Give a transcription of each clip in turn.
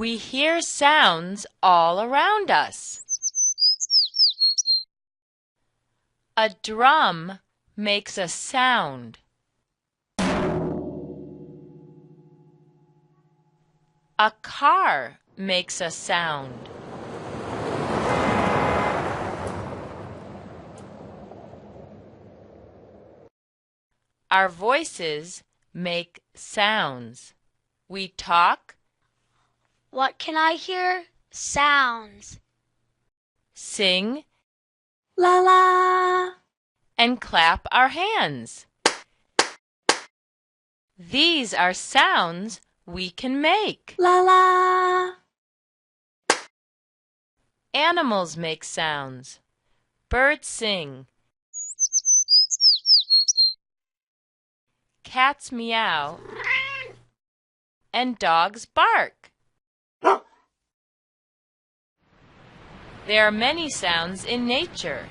We hear sounds all around us. A drum makes a sound. A car makes a sound. Our voices make sounds. We talk. What can I hear? Sounds. Sing. La la. And clap our hands. These are sounds we can make. La la. Animals make sounds. Birds sing. Cats meow. And dogs bark. There are many sounds in nature.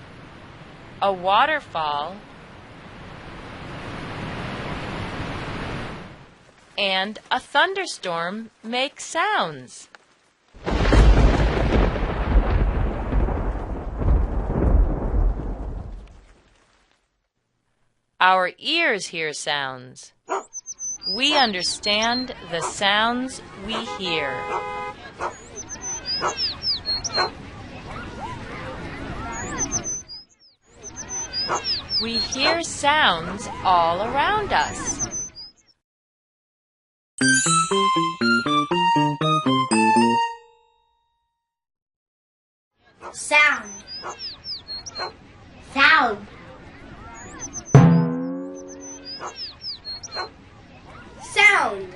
A waterfall and a thunderstorm make sounds. Our ears hear sounds. We understand the sounds we hear. We hear sounds all around us. Sound. Sound. Sound.